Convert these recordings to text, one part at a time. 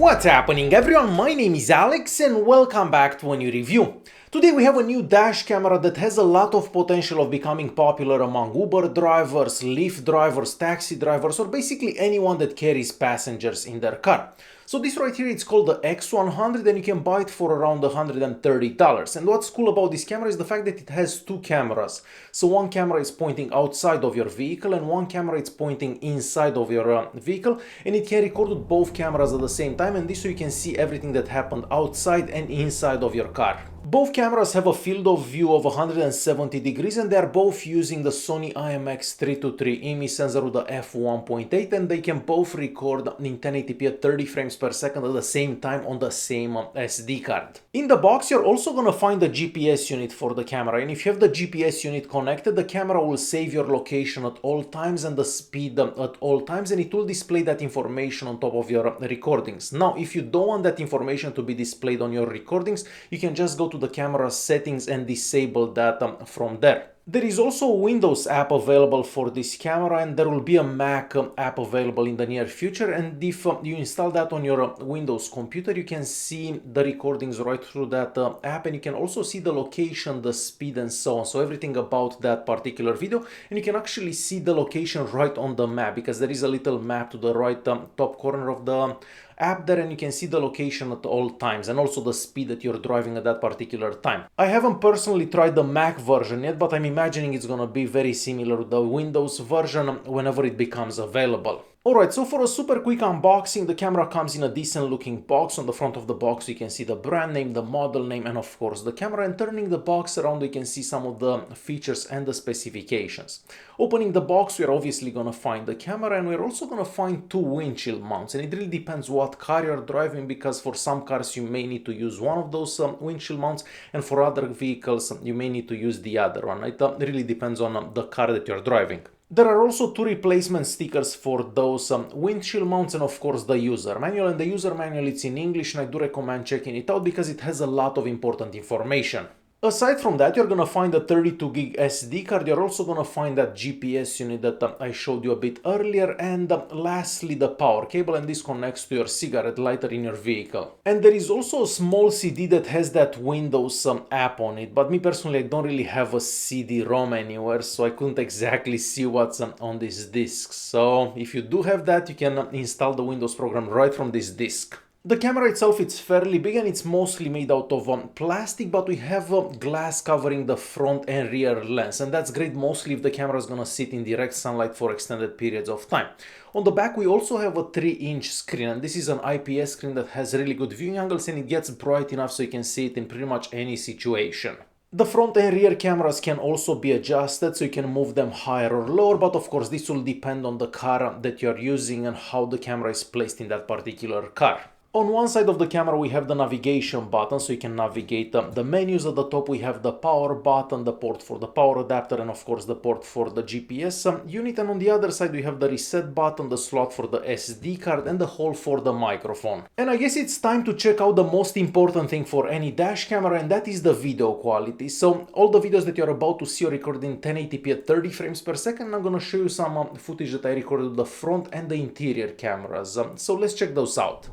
What's happening everyone, my name is Alex and welcome back to a new review. Today we have a new dash camera that has a lot of potential of becoming popular among Uber drivers, Lyft drivers, taxi drivers, or basically anyone that carries passengers in their car. So this right here, it's called the X100 and you can buy it for around $130. And what's cool about this camera is the fact that it has two cameras. So one camera is pointing outside of your vehicle and one camera is pointing inside of your vehicle, and it can record with both cameras at the same time, and this way you can see everything that happened outside and inside of your car. Both cameras have a field of view of 170 degrees and they are both using the Sony IMX323 image sensor with the f1.8, and they can both record in 1080p at 30 frames per second at the same time on the same SD card. In the box you're also gonna find the GPS unit for the camera, and if you have the GPS unit connected, the camera will save your location at all times and the speed at all times, and it will display that information on top of your recordings. Now if you don't want that information to be displayed on your recordings, you can just go to the camera settings and disable that from there. There is also a Windows app available for this camera, and there will be a Mac app available in the near future, and if you install that on your Windows computer, you can see the recordings right through that app, and you can also see the location, the speed and so on, so everything about that particular video, and you can actually see the location right on the map because there is a little map to the right top corner of the app there, and you can see the location at all times and also the speed that you're driving at that particular time. I haven't personally tried the Mac version yet, but I'm imagining it's gonna be very similar to the Windows version whenever it becomes available. Alright, so for a super quick unboxing, the camera comes in a decent looking box. On the front of the box you can see the brand name, the model name, and of course the camera, and turning the box around you can see some of the features and the specifications. Opening the box, we're obviously gonna find the camera, and we're also gonna find two windshield mounts, and it really depends what car you're driving, because for some cars you may need to use one of those windshield mounts, and for other vehicles you may need to use the other one. It really depends on the car that you're driving. There are also two replacement stickers for those windshield mounts, and of course the user manual, and the user manual it's in English, and I do recommend checking it out because it has a lot of important information. Aside from that, you're gonna find a 32 gig SD card, you're also gonna find that GPS unit that I showed you a bit earlier, and lastly the power cable, and this connects to your cigarette lighter in your vehicle. And there is also a small CD that has that Windows app on it, but me personally I don't really have a CD-ROM anywhere, so I couldn't exactly see what's on this disc. So if you do have that, you can install the Windows program right from this disc. The camera itself, it's fairly big and it's mostly made out of plastic, but we have glass covering the front and rear lens, and that's great mostly if the camera is gonna sit in direct sunlight for extended periods of time. On the back we also have a 3-inch screen, and this is an IPS screen that has really good viewing angles, and it gets bright enough so you can see it in pretty much any situation. The front and rear cameras can also be adjusted, so you can move them higher or lower, but of course this will depend on the car that you're using and how the camera is placed in that particular car. On one side of the camera we have the navigation button, so you can navigate the menus. At the top we have the power button, the port for the power adapter, and of course the port for the GPS unit, and on the other side we have the reset button, the slot for the SD card, and the hole for the microphone. And I guess it's time to check out the most important thing for any dash camera, and that is the video quality. So all the videos that you're about to see are recorded in 1080p at 30 frames per second, and I'm gonna show you some footage that I recorded with the front and the interior cameras. So let's check those out.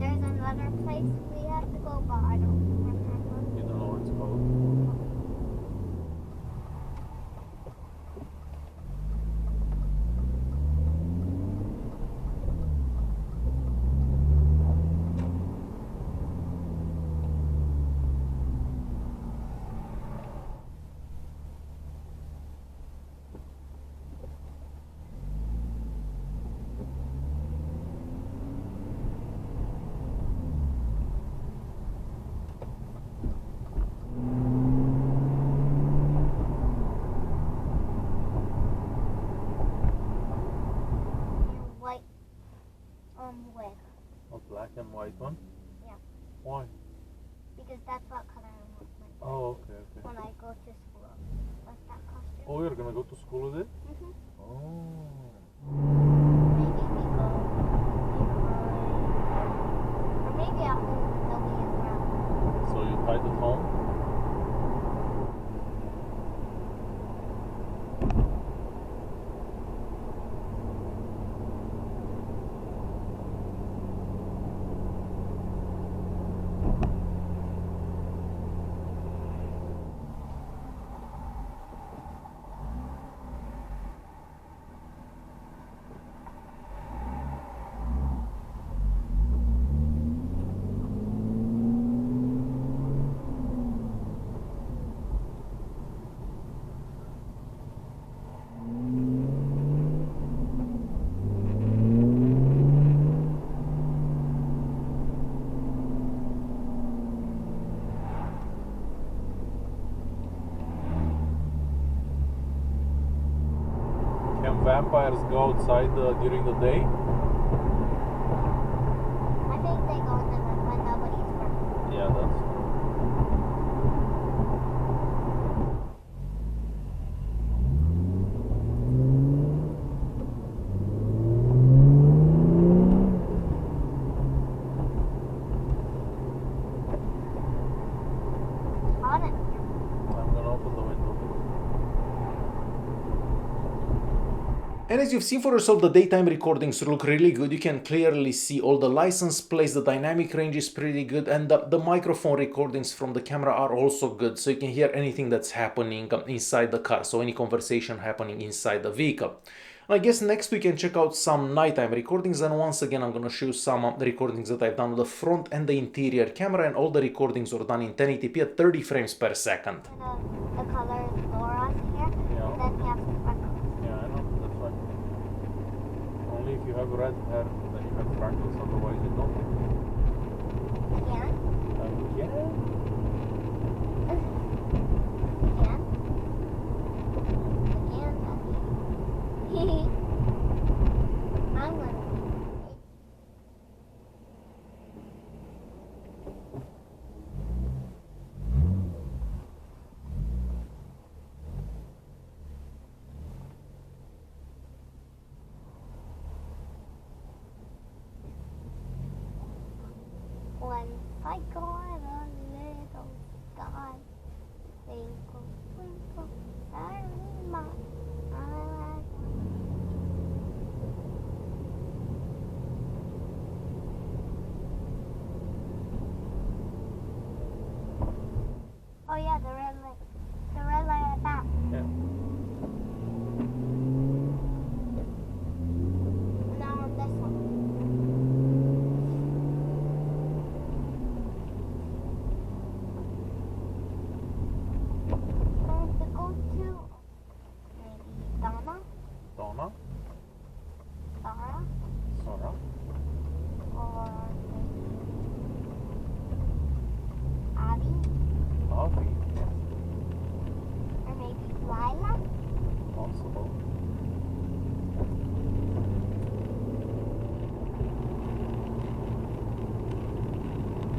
There's another place we have to go, but I don't remember. You don't know what it's called? Where? A black and white one? Yeah. Why? Because that's what color I want my Oh, okay. when I go to school. But that costume. Oh, you're gonna go to school with it? Mm-hmm. Oh. Maybe we go. Or maybe out in the way around. So you hide at home? Can vampires go outside during the day? I think they go in the when nobody's working. Yeah, that's true. It's hot in here. I'm gonna open the window. And as you've seen for yourself, the daytime recordings look really good. You can clearly see all the license plates, the dynamic range is pretty good, and the microphone recordings from the camera are also good, so you can hear anything that's happening inside the car, so any conversation happening inside the vehicle. I guess next we can check out some nighttime recordings, and once again I'm gonna show you some recordings that I've done with the front and the interior camera, and all the recordings are done in 1080p at 30 frames per second. The color is Laura's here, Yeah. and then we have some freckles. Yeah, I know, that's right. Only if you have red hair, then you have freckles, otherwise you don't. Again? Yeah. Again? Again, Daddy. I'm gonna. When I got a little sky, twinkle, twinkle, very much. Oh yeah, the red light. The red light at that. Yeah. Now on this one. To go to maybe Donna, Donna, Sarah, Sarah, or maybe Abby, Avi, or maybe Lila. possible.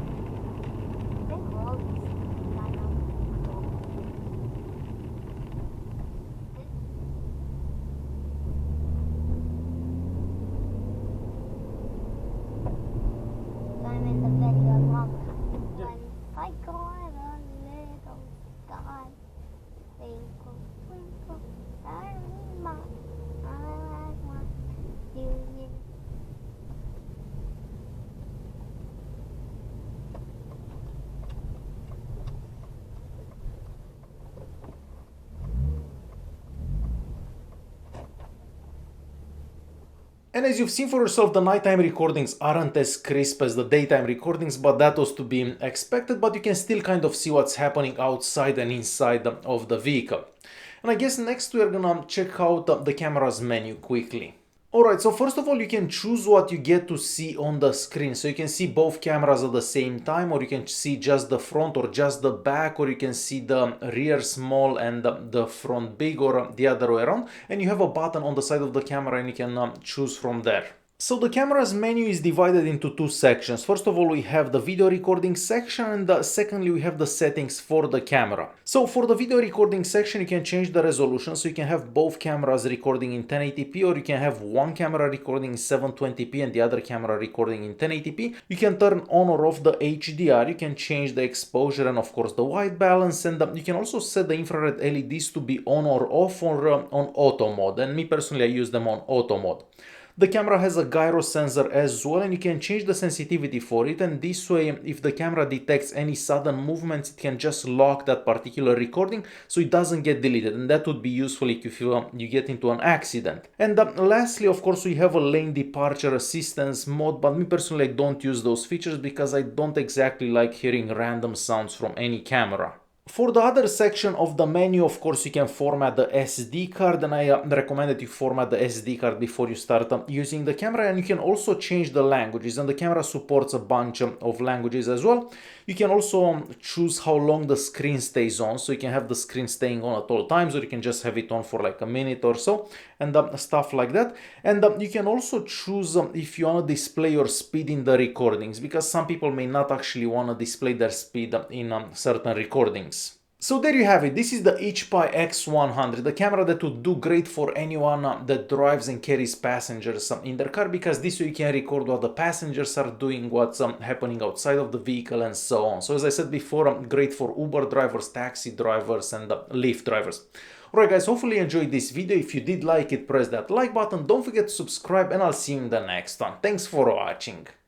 I think Rose is Lila. So I'm in the video long time. Yeah. When I got a little sky, twinkle, twinkle, very much. I want you. And as you've seen for yourself, the nighttime recordings aren't as crisp as the daytime recordings, but that was to be expected, but you can still kind of see what's happening outside and inside of the vehicle. And I guess next we're gonna check out the camera's menu quickly. Alright, so first of all, you can choose what you get to see on the screen. So you can see both cameras at the same time, or you can see just the front or just the back, or you can see the rear small and the front big, or the other way around. And you have a button on the side of the camera and you can choose from there. So the camera's menu is divided into two sections. First of all, we have the video recording section, and secondly, we have the settings for the camera. So for the video recording section, you can change the resolution, so you can have both cameras recording in 1080p, or you can have one camera recording in 720p and the other camera recording in 1080p. You can turn on or off the HDR, you can change the exposure and of course the white balance, and you can also set the infrared LEDs to be on or off or on auto mode, and me personally I use them on auto mode. The camera has a gyro sensor as well, and you can change the sensitivity for it, and this way if the camera detects any sudden movements, it can just lock that particular recording so it doesn't get deleted, and that would be useful if you get into an accident. And lastly, of course, we have a lane departure assistance mode, but me personally I don't use those features because I don't exactly like hearing random sounds from any camera. For the other section of the menu, of course, you can format the SD card, and I recommend that you format the SD card before you start using the camera, and you can also change the languages, and the camera supports a bunch of languages as well. You can also choose how long the screen stays on, so you can have the screen staying on at all times, or you can just have it on for like a minute or so, and stuff like that. And you can also choose if you want to display your speed in the recordings, because some people may not actually want to display their speed in certain recordings. So there you have it. This is the Eachpai X100, the camera that would do great for anyone that drives and carries passengers in their car, because this way you can record what the passengers are doing, what's happening outside of the vehicle and so on. So as I said before, great for Uber drivers, taxi drivers and Lyft drivers. Alright guys, hopefully you enjoyed this video. If you did like it, press that like button. Don't forget to subscribe, and I'll see you in the next one. Thanks for watching.